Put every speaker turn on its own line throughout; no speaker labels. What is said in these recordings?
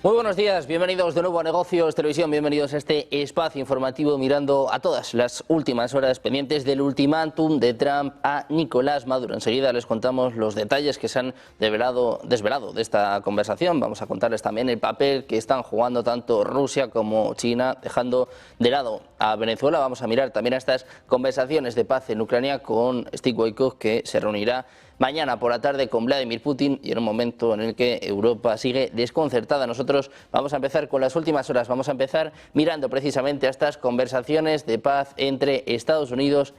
Muy buenos días, bienvenidos de nuevo a Negocios Televisión, bienvenidos a este espacio informativo mirando a todas las últimas horas pendientes del ultimátum de Trump a Nicolás Maduro. Enseguida les contamos los detalles que se han desvelado de esta conversación. Vamos a contarles también el papel que están jugando tanto Rusia como China, dejando de lado a Venezuela. Vamos a mirar también a estas conversaciones de paz en Ucrania con Steve Witkoff, que se reunirá mañana por la tarde con Vladimir Putin, y en un momento en el que Europa sigue desconcertada. Nosotros vamos a empezar con las últimas horas, vamos a empezar mirando precisamente a estas conversaciones de paz entre Estados Unidos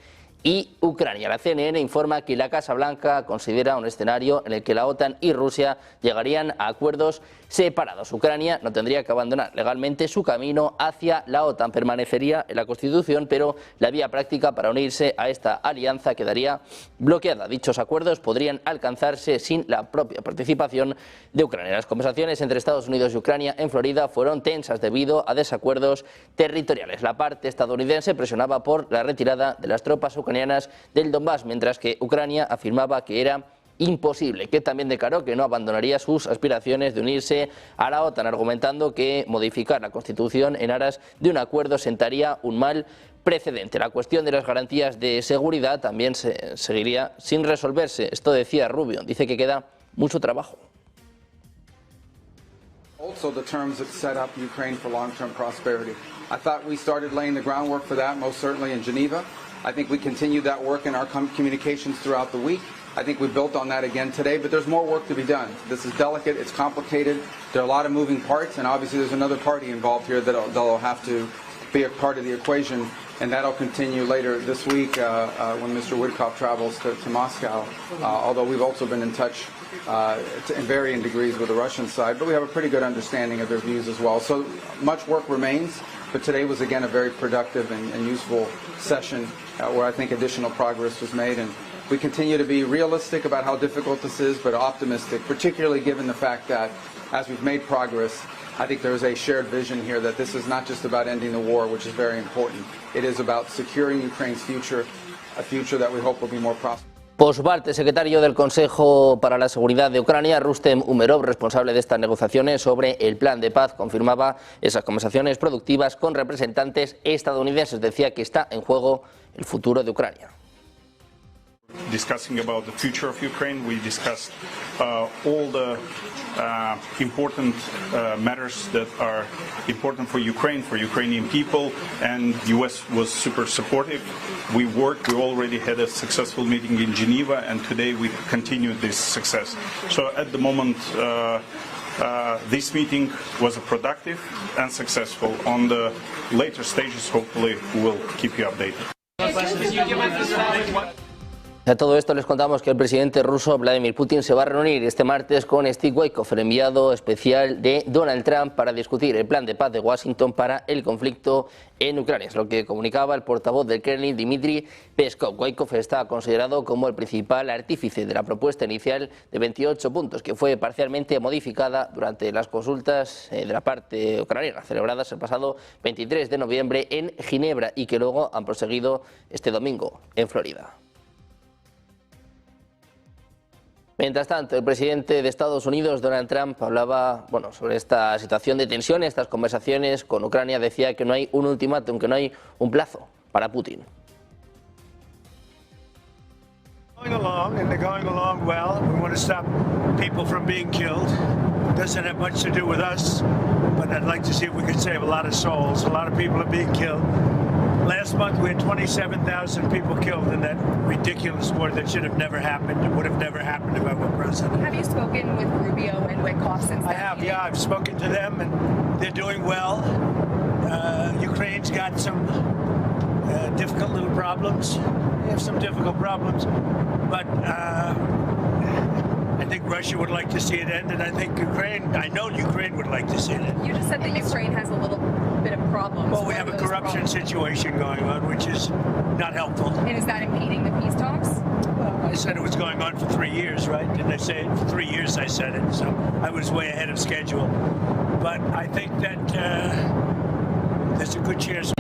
y Ucrania. La CNN informa que la Casa Blanca considera un escenario en el que la OTAN y Rusia llegarían a acuerdos separados. Ucrania no tendría que abandonar legalmente su camino hacia la OTAN, permanecería en la Constitución, pero la vía práctica para unirse a esta alianza quedaría bloqueada. Dichos acuerdos podrían alcanzarse sin la propia participación de Ucrania. Las conversaciones entre Estados Unidos y Ucrania en Florida fueron tensas debido a desacuerdos territoriales. La parte estadounidense presionaba por la retirada de las tropas ucranianas del Donbass, mientras que Ucrania afirmaba que era imposible, que también declaró que no abandonaría sus aspiraciones de unirse a la OTAN, argumentando que modificar la Constitución en aras de un acuerdo sentaría un mal precedente. La cuestión de las garantías de seguridad también seguiría sin resolverse. Esto decía Rubio, dice que queda mucho trabajo.
Also the terms that set up Ukraine for long-term prosperity. I thought we started laying the groundwork for that most certainly in Geneva. I think we continued that work in our communications throughout the week. I think we built on that again today, but there's more work to be done. This is delicate, it's complicated, there are a lot of moving parts, and obviously there's another party involved here that'll have to be a part of the equation, and that'll continue later this week when Mr. Witkoff travels to Moscow, although we've also been in touch in varying degrees with the Russian side, but we have a pretty good understanding of their views as well. So much work remains, but today was again a very productive and useful session where I think additional progress was made, and we continue to be realistic about how difficult this is, but optimistic, particularly given the fact that as we've made progress, I think there is a shared vision here that this is not just about ending the war, which is very important. It is about securing Ukraine's future, a future that we hope will be more prosperous.
Por su parte, el secretario del Consejo para la Seguridad de Ucrania, Rustem Umerov, responsable de estas negociaciones sobre el plan de paz, confirmaba esas conversaciones productivas con representantes estadounidenses. Decía que está en juego el futuro de Ucrania.
Discussing about the future of Ukraine, we discussed all the important matters that are important for Ukraine, for Ukrainian people, and the US was super supportive. We already had a successful meeting in Geneva, and today we continue this success. So at the moment, this meeting was productive and successful. On the later stages, hopefully, we'll keep you updated.
A todo esto les contamos que el presidente ruso Vladimir Putin se va a reunir este martes con Steve Witkoff, el enviado especial de Donald Trump, para discutir el plan de paz de Washington para el conflicto en Ucrania. Es lo que comunicaba el portavoz del Kremlin, Dmitry Peskov. Witkoff está considerado como el principal artífice de la propuesta inicial de 28 puntos, que fue parcialmente modificada durante las consultas de la parte ucraniana, celebradas el pasado 23 de noviembre en Ginebra y que luego han proseguido este domingo en Florida. Mientras tanto, el presidente de Estados Unidos, Donald Trump, hablaba sobre esta situación de tensión, estas conversaciones con Ucrania. Decía que no hay un ultimátum, que no hay un plazo para Putin.
Going along, and they're going along well. We want to stop people from being killed. It doesn't have much to do with us, but I'd like to see if we could save a lot of souls. A lot of people are being killed. Last month we had 27,000 people killed in that ridiculous war that should have never happened. It would have never happened if I were president.
Have you spoken with Rubio and Witkoff since
I have, yeah. I've spoken to them, and they're doing well. Ukraine's got some difficult little problems. They have some difficult problems, but I think Russia would like to see it end, and I think I know Ukraine would like to see it end.
You just said that Ukraine has a little bit of problems.
Well, we have a corruption situation going on, which is not helpful.
And is that impeding the peace talks?
Well, I said it was going on for 3 years, right? Didn't I say it? For 3 years I said it, so I was way ahead of schedule. But I think that there's a good chance.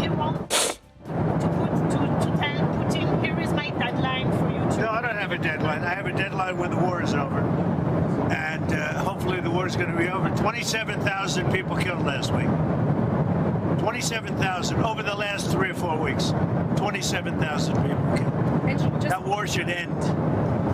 Here is my deadline for you.
No, I don't have a deadline. I have a deadline when the war is over. And hopefully hopefully the war is going to be over. 27,000 people killed last week. 27,000 over the last 3 or 4 weeks. 27,000 people killed.
And just
That war should end.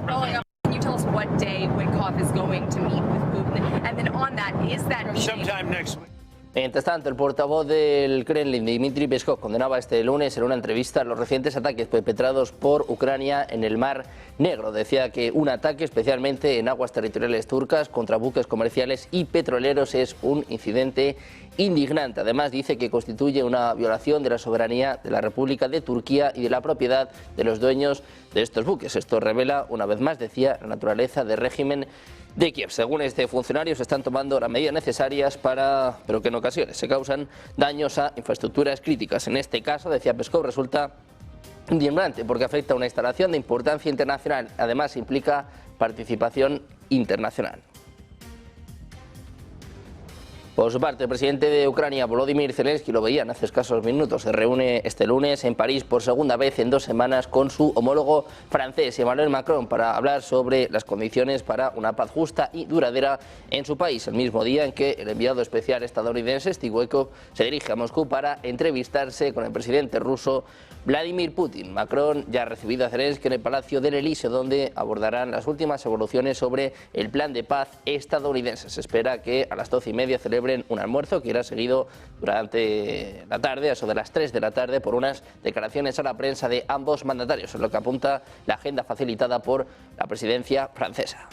following up, can you tell us what day Witkoff is going to meet with Putin? And then on that, is that meeting...
Sometime next week.
Mientras tanto, el portavoz del Kremlin, Dmitry Peskov, condenaba este lunes en una entrevista los recientes ataques perpetrados por Ucrania en el Mar Negro. Decía que un ataque, especialmente en aguas territoriales turcas, contra buques comerciales y petroleros es un incidente indignante. Además, dice que constituye una violación de la soberanía de la República de Turquía y de la propiedad de los dueños de estos buques. Esto revela, una vez más, decía, la naturaleza del régimen de Kiev. Según este funcionario, se están tomando las medidas necesarias pero que en ocasiones se causan daños a infraestructuras críticas. En este caso, decía Peskov, resulta indignante porque afecta a una instalación de importancia internacional. Además, implica participación internacional. Por su parte, el presidente de Ucrania, Volodymyr Zelensky, lo veían hace escasos minutos, se reúne este lunes en París por segunda vez en 2 semanas con su homólogo francés, Emmanuel Macron, para hablar sobre las condiciones para una paz justa y duradera en su país, el mismo día en que el enviado especial estadounidense, Steve Witkoff, se dirige a Moscú para entrevistarse con el presidente ruso Vladimir Putin. Macron ya ha recibido a Zelensky en el Palacio del Elíseo, donde abordarán las últimas evoluciones sobre el plan de paz estadounidense. Se espera que a las 12:30 celebren un almuerzo que irá seguido durante la tarde, a eso de las 3 de la tarde, por unas declaraciones a la prensa de ambos mandatarios, en lo que apunta la agenda facilitada por la presidencia francesa.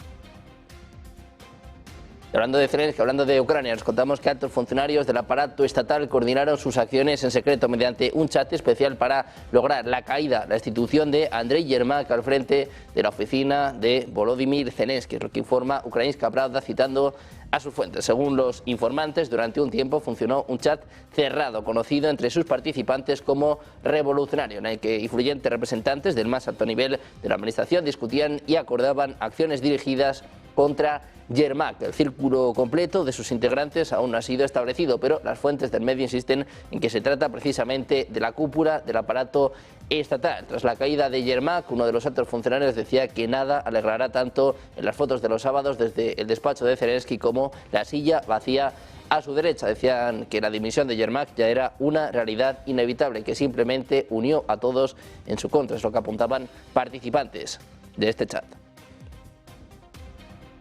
Y hablando de Zelensky, hablando de Ucrania, nos contamos que altos funcionarios del aparato estatal coordinaron sus acciones en secreto mediante un chat especial para lograr la caída, la destitución de Andrei Yermak al frente de la oficina de Volodymyr Zelensky, lo que informa Ukrainska Pravda citando a sus fuentes. Según los informantes, durante un tiempo funcionó un chat cerrado, conocido entre sus participantes como revolucionario, en el que influyentes representantes del más alto nivel de la administración discutían y acordaban acciones dirigidas contra Yermak. El círculo completo de sus integrantes aún no ha sido establecido, pero las fuentes del medio insisten en que se trata precisamente de la cúpula del aparato estatal. Tras la caída de Yermak, uno de los altos funcionarios decía que nada alegrará tanto en las fotos de los sábados desde el despacho de Zelensky como la silla vacía a su derecha. Decían que la dimisión de Yermak ya era una realidad inevitable, que simplemente unió a todos en su contra. Es lo que apuntaban participantes de este chat.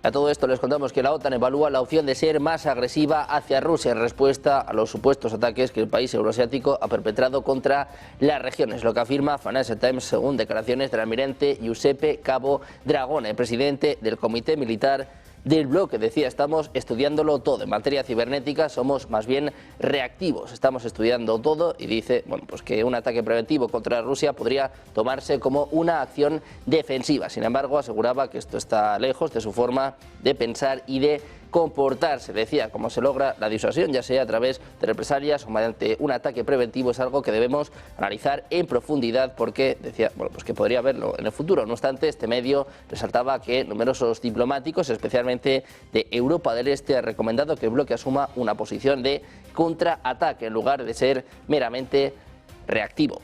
A todo esto les contamos que la OTAN evalúa la opción de ser más agresiva hacia Rusia en respuesta a los supuestos ataques que el país euroasiático ha perpetrado contra las regiones, lo que afirma Financial Times según declaraciones del almirante Giuseppe Cabo Dragone, presidente del Comité Militar del bloque. Decía, estamos estudiándolo todo. En materia cibernética somos más bien reactivos. Estamos estudiando todo y dice, bueno, pues que un ataque preventivo contra Rusia podría tomarse como una acción defensiva. Sin embargo, aseguraba que esto está lejos de su forma de pensar y de comportarse. Decía, cómo se logra la disuasión, ya sea a través de represalias o mediante un ataque preventivo, es algo que debemos analizar en profundidad porque, decía, bueno, pues que podría haberlo en el futuro. No obstante, este medio resaltaba que numerosos diplomáticos, especialmente de Europa del Este, han recomendado que el bloque asuma una posición de contraataque en lugar de ser meramente reactivo.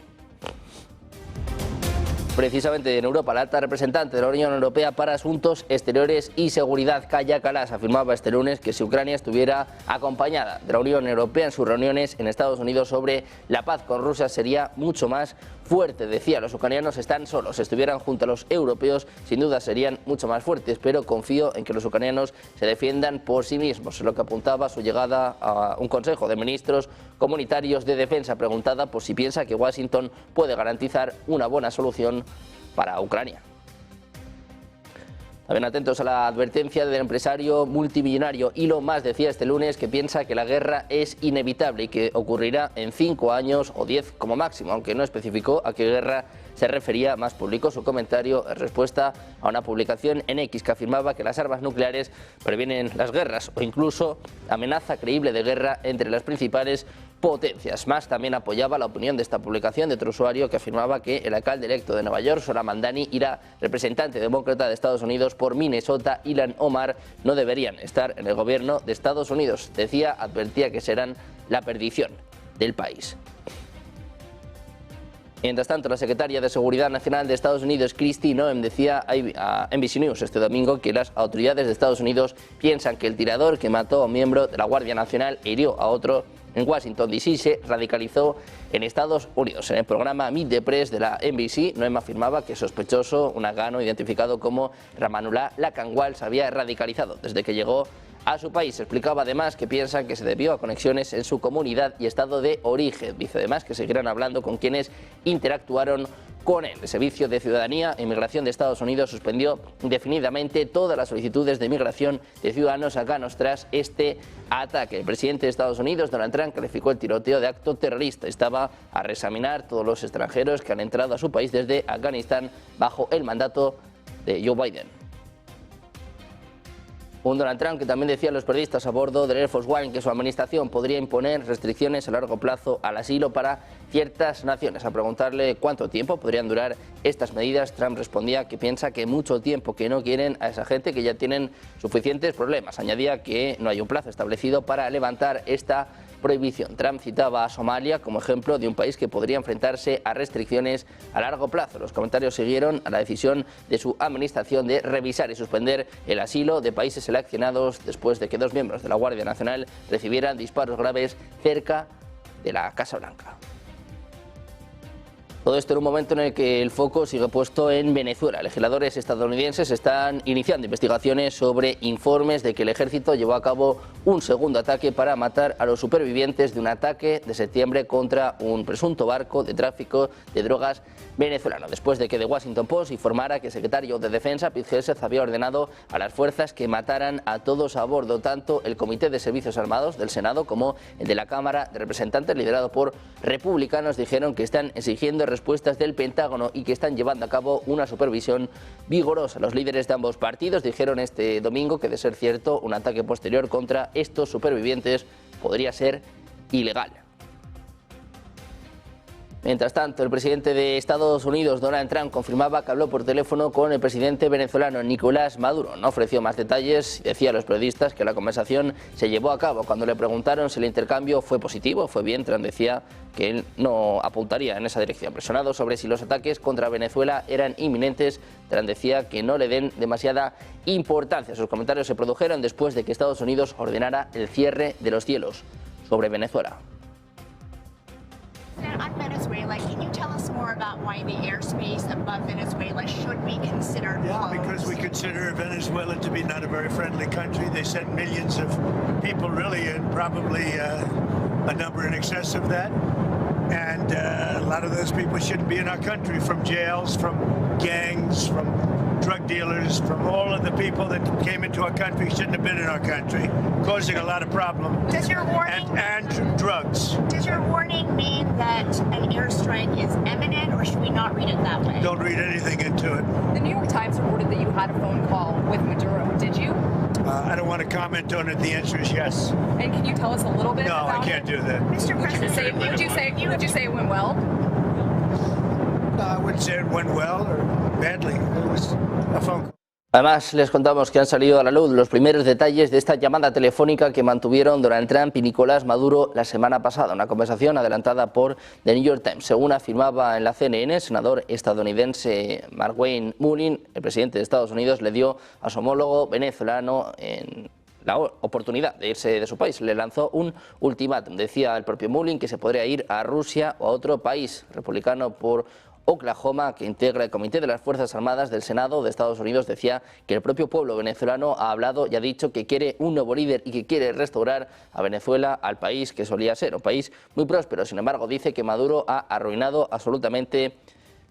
Precisamente en Europa, la alta representante de la Unión Europea para Asuntos Exteriores y Seguridad, Kaja Kallas, afirmaba este lunes que si Ucrania estuviera acompañada de la Unión Europea en sus reuniones en Estados Unidos sobre la paz con Rusia sería mucho más fuerte. Decía, los ucranianos están solos, si estuvieran junto a los europeos sin duda serían mucho más fuertes, pero confío en que los ucranianos se defiendan por sí mismos, lo que apuntaba a su llegada a un Consejo de Ministros Comunitarios de Defensa, preguntada por si piensa que Washington puede garantizar una buena solución para Ucrania. También atentos a la advertencia del empresario multimillonario Elon Musk. Decía este lunes que piensa que la guerra es inevitable y que ocurrirá en 5 años o 10 como máximo, aunque no especificó a qué guerra se refería. Más publicó su comentario en respuesta a una publicación en X que afirmaba que las armas nucleares previenen las guerras o incluso amenaza creíble de guerra entre las principales potencias. Musk también apoyaba la opinión de esta publicación de otro usuario que afirmaba que el alcalde electo de Nueva York, Zohran Mamdani, y la representante demócrata de Estados Unidos por Minnesota, Ilhan Omar, no deberían estar en el gobierno de Estados Unidos. Decía, advertía que serán la perdición del país. Mientras tanto, la secretaria de Seguridad Nacional de Estados Unidos, Kristi Noem, decía a NBC News este domingo que las autoridades de Estados Unidos piensan que el tirador que mató a un miembro de la Guardia Nacional e hirió a otro en Washington, D.C., se radicalizó en Estados Unidos. En el programa Meet the Press de la NBC, Noem afirmaba que el sospechoso, un afgano identificado como Ramanullah Lakanwal, se había radicalizado desde que llegó a su país. Explicaba además que piensan que se debió a conexiones en su comunidad y estado de origen. Dice además que seguirán hablando con quienes interactuaron con él. El Servicio de Ciudadanía e Inmigración de Estados Unidos suspendió indefinidamente todas las solicitudes de migración de ciudadanos afganos tras este ataque. El presidente de Estados Unidos, Donald Trump, calificó el tiroteo de acto terrorista. Estaba a reexaminar todos los extranjeros que han entrado a su país desde Afganistán bajo el mandato de Joe Biden. Un Donald Trump que también decía a los periodistas a bordo del Air Force One que su administración podría imponer restricciones a largo plazo al asilo para ciertas naciones. A preguntarle cuánto tiempo podrían durar estas medidas, Trump respondía que piensa que mucho tiempo, que no quieren a esa gente, que ya tienen suficientes problemas. Añadía que no hay un plazo establecido para levantar esta prohibición. Trump citaba a Somalia como ejemplo de un país que podría enfrentarse a restricciones a largo plazo. Los comentarios siguieron a la decisión de su administración de revisar y suspender el asilo de países seleccionados después de que 2 miembros de la Guardia Nacional recibieran disparos graves cerca de la Casa Blanca. Todo esto en un momento en el que el foco sigue puesto en Venezuela. Legisladores estadounidenses están iniciando investigaciones sobre informes de que el ejército llevó a cabo un segundo ataque para matar a los supervivientes de un ataque de septiembre contra un presunto barco de tráfico de drogas venezolano, después de que The Washington Post informara que el secretario de Defensa, Pete Hegseth, había ordenado a las fuerzas que mataran a todos a bordo. Tanto el Comité de Servicios Armados del Senado como el de la Cámara de Representantes, liderado por republicanos, dijeron que están exigiendo respuestas del Pentágono y que están llevando a cabo una supervisión vigorosa. Los líderes de ambos partidos dijeron este domingo que, de ser cierto, un ataque posterior contra estos supervivientes podría ser ilegal. Mientras tanto, el presidente de Estados Unidos, Donald Trump, confirmaba que habló por teléfono con el presidente venezolano Nicolás Maduro. No ofreció más detalles y decía a los periodistas que la conversación se llevó a cabo. Cuando le preguntaron si el intercambio fue positivo, fue bien, Trump decía que él no apuntaría en esa dirección. Presionado sobre si los ataques contra Venezuela eran inminentes, Trump decía que no le den demasiada importancia. Sus comentarios se produjeron después de que Estados Unidos ordenara el cierre de los cielos sobre Venezuela.
On Venezuela, can you tell us more about why the airspace above Venezuela should be considered closed?
Because we consider Venezuela to be not a very friendly country. They send millions of people, really, and probably a number in excess of that. And a lot of those people shouldn't be in our country, from jails, from gangs, from drug dealers, from all of the people that came into our country shouldn't have been in our country, causing a lot of problems.
Does your warning
and drugs.
Does your warning mean that an airstrike is imminent, or should we not read it that way?
Don't read anything into it.
The New York Times reported that you had a phone call with Maduro. Did you?
I don't want to comment on it. The answer is yes.
And can you tell us a little bit
No,
about
I can't
it?
do that.
Mr. President,
Would you say it went well?
I wouldn't say it went well or badly. It was a phone call.
Además, les contamos que han salido a la luz los primeros detalles de esta llamada telefónica que mantuvieron Donald Trump y Nicolás Maduro la semana pasada, una conversación adelantada por The New York Times. Según afirmaba en la CNN, el senador estadounidense Markwayne Mullin, el presidente de Estados Unidos, le dio a su homólogo venezolano la oportunidad de irse de su país. Le lanzó un ultimátum. Decía el propio Mullin que se podría ir a Rusia o a otro país republicano por Oklahoma, que integra el Comité de las Fuerzas Armadas del Senado de Estados Unidos. Decía que el propio pueblo venezolano ha hablado y ha dicho que quiere un nuevo líder y que quiere restaurar a Venezuela al país que solía ser, un país muy próspero. Sin embargo, dice que Maduro ha arruinado absolutamente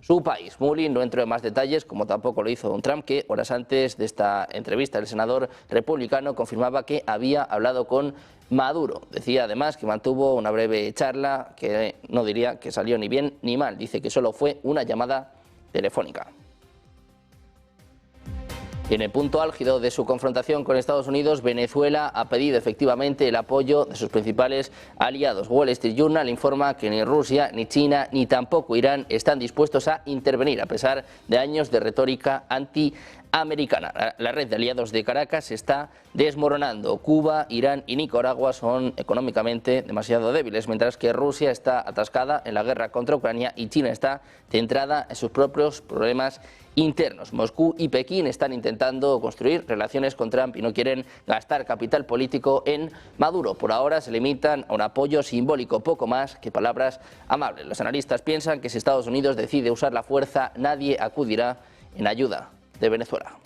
su país. Mullin no entró en más detalles, como tampoco lo hizo Donald Trump, que horas antes de esta entrevista el senador republicano confirmaba que había hablado con Maduro. Decía además que mantuvo una breve charla que no diría que salió ni bien ni mal. Dice que solo fue una llamada telefónica. Y en el punto álgido de su confrontación con Estados Unidos, Venezuela ha pedido efectivamente el apoyo de sus principales aliados. Wall Street Journal informa que ni Rusia, ni China, ni tampoco Irán están dispuestos a intervenir, a pesar de años de retórica anti americana. La red de aliados de Caracas se está desmoronando. Cuba, Irán y Nicaragua son económicamente demasiado débiles, mientras que Rusia está atascada en la guerra contra Ucrania y China está centrada en sus propios problemas internos. Moscú y Pekín están intentando construir relaciones con Trump y no quieren gastar capital político en Maduro. Por ahora se limitan a un apoyo simbólico, poco más que palabras amables. Los analistas piensan que si Estados Unidos decide usar la fuerza, nadie acudirá en ayuda de Venezuela.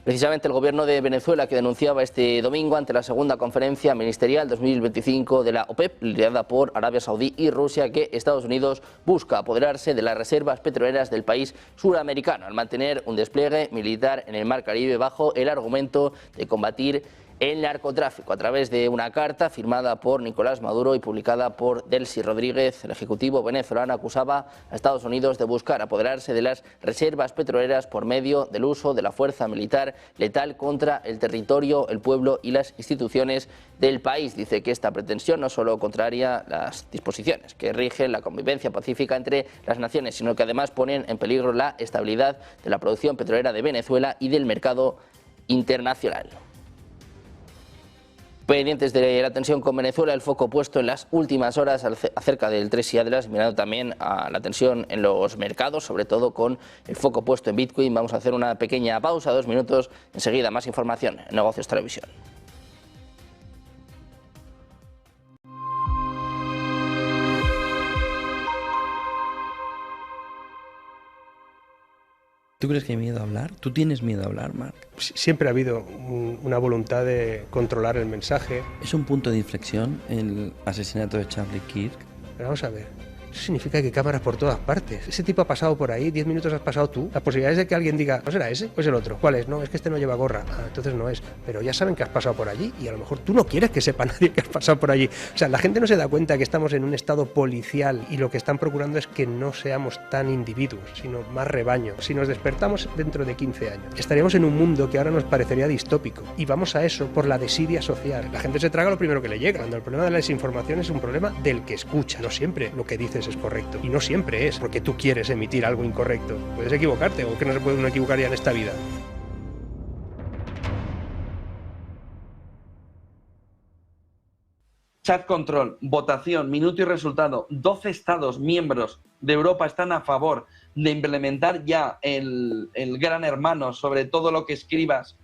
Precisamente el gobierno de Venezuela, que denunciaba este domingo ante la segunda conferencia ministerial 2025 de la OPEP, liderada por Arabia Saudí y Rusia, que Estados Unidos busca apoderarse de las reservas petroleras del país suramericano al mantener un despliegue militar en el Mar Caribe bajo el argumento de combatir el narcotráfico. A través de una carta firmada por Nicolás Maduro y publicada por Delcy Rodríguez, el ejecutivo venezolano acusaba a Estados Unidos de buscar apoderarse de las reservas petroleras por medio del uso de la fuerza militar letal contra el territorio, el pueblo y las instituciones del país. Dice que esta pretensión no solo contraria las disposiciones que rigen la convivencia pacífica entre las naciones, sino que además ponen en peligro la estabilidad de la producción petrolera de Venezuela y del mercado internacional. Pendientes de la tensión con Venezuela, el foco puesto en las últimas horas acerca del 3i Atlas, mirando también a la tensión en los mercados, sobre todo con el foco puesto en Bitcoin. Vamos a hacer una pequeña pausa, 2 minutos, enseguida más información en Negocios Televisión.
¿Tú crees que hay miedo a hablar? ¿Tú tienes miedo a hablar, Marc?
Siempre ha habido una voluntad de controlar el mensaje.
¿Es un punto de inflexión el asesinato de Charlie Kirk?
Pero vamos a ver. Eso significa que hay cámaras por todas partes. Ese tipo ha pasado por ahí, 10 minutos has pasado tú. Las posibilidades de que alguien diga, ¿no será ese o es el otro? ¿Cuál es? No, es que este no lleva gorra. Ah, entonces no es. Pero ya saben que has pasado por allí y a lo mejor tú no quieres que sepa nadie que has pasado por allí. O sea, la gente no se da cuenta que estamos en un estado policial y lo que están procurando es que no seamos tan individuos, sino más rebaño. Si nos despertamos dentro de 15 años, estaríamos en un mundo que ahora nos parecería distópico. Y vamos a eso por la desidia social. La gente se traga lo primero que le llega. Cuando el problema de la desinformación es un problema del que escucha. No siempre lo que dices es correcto. Y no siempre es porque tú quieres emitir algo incorrecto. Puedes equivocarte o que no se puede uno equivocar ya en esta vida.
Chat control, votación, minuto y resultado. 12 Estados miembros de Europa están a favor de implementar ya el gran hermano sobre todo lo que escribas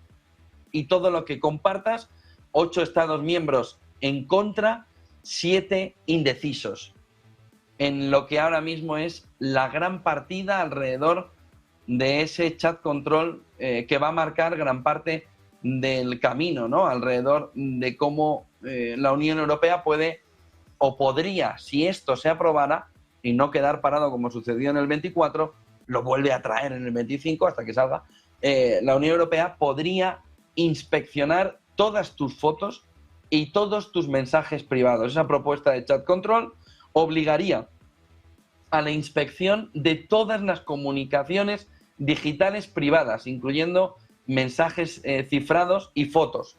y todo lo que compartas. 8 Estados miembros en contra, 7 indecisos. En lo que ahora mismo es la gran partida alrededor de ese chat control que va a marcar gran parte del camino, ¿no? Alrededor de cómo la Unión Europea puede o podría, si esto se aprobara y no quedar parado como sucedió en el 24, lo vuelve a traer en el 25 hasta que salga, la Unión Europea podría inspeccionar todas tus fotos y todos tus mensajes privados. Esa propuesta de chat control obligaría a la inspección de todas las comunicaciones digitales privadas, incluyendo mensajes cifrados y fotos.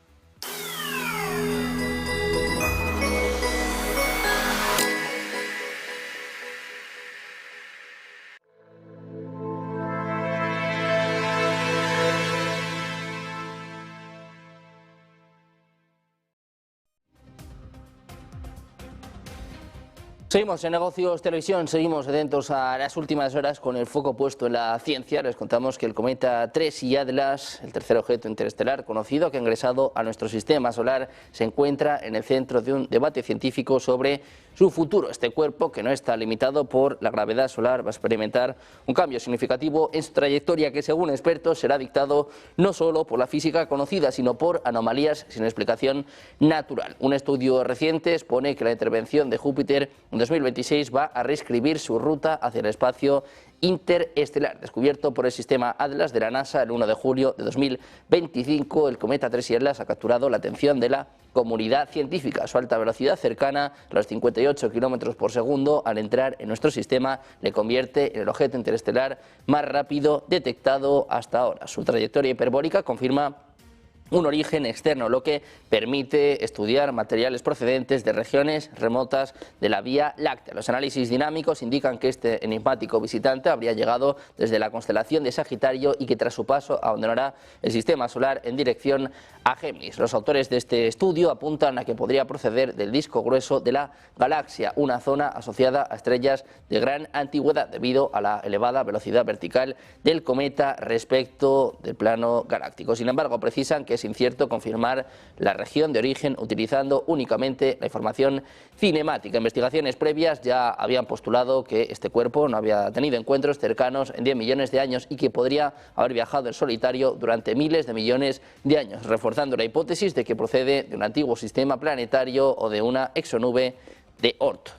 Seguimos en Negocios Televisión, seguimos atentos a las últimas horas con el foco puesto en la ciencia. Les contamos que el cometa 3i Atlas, el tercer objeto interestelar conocido que ha ingresado a nuestro sistema solar, se encuentra en el centro de un debate científico sobre su futuro. Este cuerpo, que no está limitado por la gravedad solar, va a experimentar un cambio significativo en su trayectoria que, según expertos, será dictado no solo por la física conocida, sino por anomalías sin explicación natural. Un estudio reciente expone que la intervención de Júpiter en 2026 va a reescribir su ruta hacia el espacio interestelar. Descubierto por el sistema Atlas de la NASA el 1 de julio de 2025, el cometa 3i Atlas ha capturado la atención de la comunidad científica. Su alta velocidad, cercana a los 58 km por segundo, al entrar en nuestro sistema, le convierte en el objeto interestelar más rápido detectado hasta ahora. Su trayectoria hiperbólica confirma un origen externo, lo que permite estudiar materiales procedentes de regiones remotas de la Vía Láctea. Los análisis dinámicos indican que este enigmático visitante habría llegado desde la constelación de Sagitario y que tras su paso abandonará el sistema solar en dirección a Géminis. Los autores de este estudio apuntan a que podría proceder del disco grueso de la galaxia, una zona asociada a estrellas de gran antigüedad debido a la elevada velocidad vertical del cometa respecto del plano galáctico. Sin embargo, precisan que es incierto confirmar la región de origen utilizando únicamente la información cinemática. Investigaciones previas ya habían postulado que este cuerpo no había tenido encuentros cercanos en 10 millones de años y que podría haber viajado en solitario durante miles de millones de años, reforzando la hipótesis de que procede de un antiguo sistema planetario o de una exonube de Oort.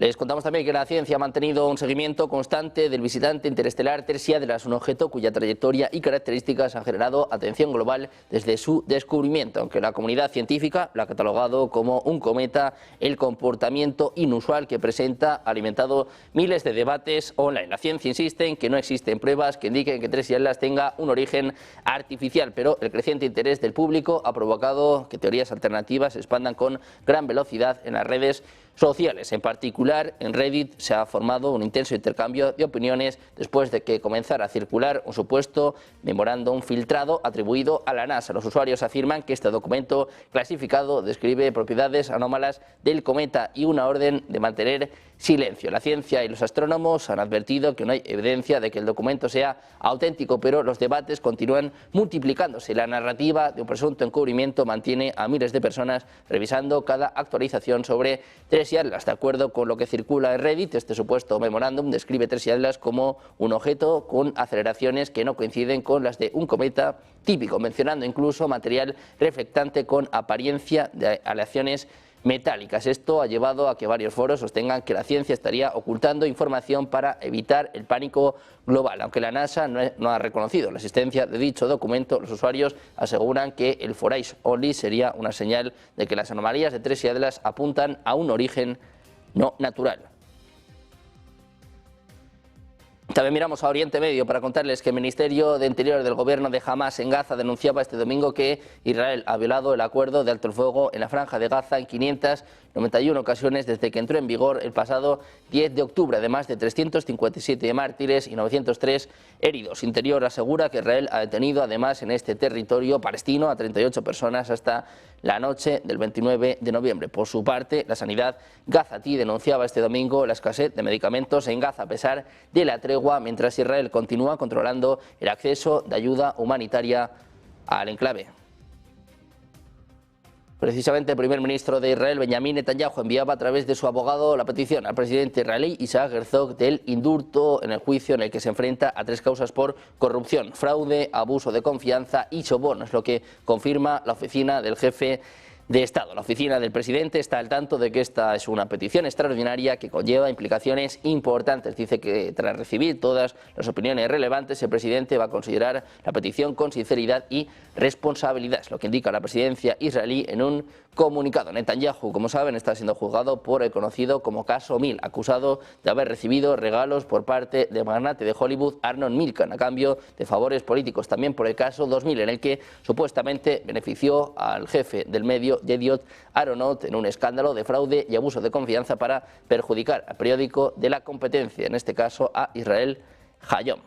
Les contamos también que la ciencia ha mantenido un seguimiento constante del visitante interestelar Tersiadras, un objeto cuya trayectoria y características han generado atención global desde su descubrimiento. Aunque la comunidad científica lo ha catalogado como un cometa, el comportamiento inusual que presenta ha alimentado miles de debates online. La ciencia insiste en que no existen pruebas que indiquen que Tersiadras tenga un origen artificial, pero el creciente interés del público ha provocado que teorías alternativas se expandan con gran velocidad en las redes sociales. En particular, en Reddit se ha formado un intenso intercambio de opiniones después de que comenzara a circular un supuesto memorándum filtrado atribuido a la NASA. Los usuarios afirman que este documento clasificado describe propiedades anómalas del cometa y una orden de mantener silencio. La ciencia y los astrónomos han advertido que no hay evidencia de que el documento sea auténtico, pero los debates continúan multiplicándose. La narrativa de un presunto encubrimiento mantiene a miles de personas revisando cada actualización sobre Tersiadras. De acuerdo con lo que circula en Reddit, este supuesto memorándum describe Tersiadras como un objeto con aceleraciones que no coinciden con las de un cometa típico, mencionando incluso material reflectante con apariencia de aleaciones metálicas. Esto ha llevado a que varios foros sostengan que la ciencia estaría ocultando información para evitar el pánico global. Aunque la NASA no ha reconocido la existencia de dicho documento, los usuarios aseguran que el For Eyes Only sería una señal de que las anomalías de Tersiadras apuntan a un origen no natural. También miramos a Oriente Medio para contarles que el Ministerio de Interior del gobierno de Hamas en Gaza denunciaba este domingo que Israel ha violado el acuerdo de alto el fuego en la franja de Gaza en 591 ocasiones desde que entró en vigor el pasado 10 de octubre, además de 357 mártires y 903 heridos. Interior asegura que Israel ha detenido además en este territorio palestino a 38 personas hasta la noche del 29 de noviembre. Por su parte, la sanidad gazatí denunciaba este domingo la escasez de medicamentos en Gaza a pesar de la tregua, mientras Israel continúa controlando el acceso de ayuda humanitaria al enclave. Precisamente el primer ministro de Israel, Benjamín Netanyahu, enviaba a través de su abogado la petición al presidente israelí Isaac Herzog del indulto en el juicio en el que se enfrenta a 3 causas por corrupción, fraude, abuso de confianza y sobornos, lo que confirma la oficina del jefe de Estado. La oficina del presidente está al tanto de que esta es una petición extraordinaria que conlleva implicaciones importantes. Dice que tras recibir todas las opiniones relevantes, el presidente va a considerar la petición con sinceridad y responsabilidad, es lo que indica la presidencia israelí en un comunicado. Netanyahu, como saben, está siendo juzgado por el conocido como caso Mil, acusado de haber recibido regalos por parte del magnate de Hollywood Arnon Milchan a cambio de favores políticos. También por el caso 2000, en el que supuestamente benefició al jefe del medio Yediot Aharonot en un escándalo de fraude y abuso de confianza para perjudicar al periódico de la competencia, en este caso a Israel Hayom.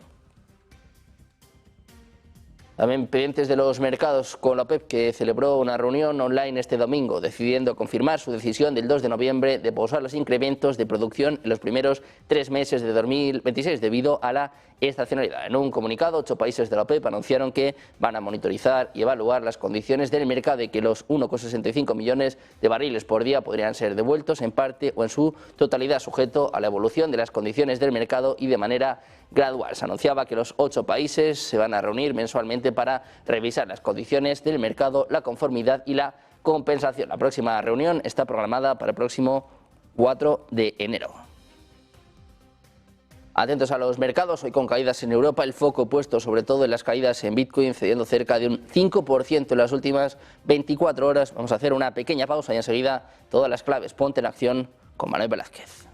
También pendientes de los mercados con la OPEP, que celebró una reunión online este domingo, decidiendo confirmar su decisión del 2 de noviembre de pausar los incrementos de producción en los primeros 3 meses de 2026 debido a la estacionalidad. En un comunicado, 8 países de la OPEP anunciaron que van a monitorizar y evaluar las condiciones del mercado y que los 1,65 millones de barriles por día podrían ser devueltos en parte o en su totalidad, sujeto a la evolución de las condiciones del mercado y de manera gradual. Se anunciaba que los 8 países se van a reunir mensualmente para revisar las condiciones del mercado, la conformidad y la compensación. La próxima reunión está programada para el próximo 4 de enero. Atentos a los mercados, hoy con caídas en Europa, el foco puesto sobre todo en las caídas en Bitcoin, cediendo cerca de un 5% en las últimas 24 horas. Vamos a hacer una pequeña pausa y enseguida todas las claves. Ponte en acción con Manuel Velázquez.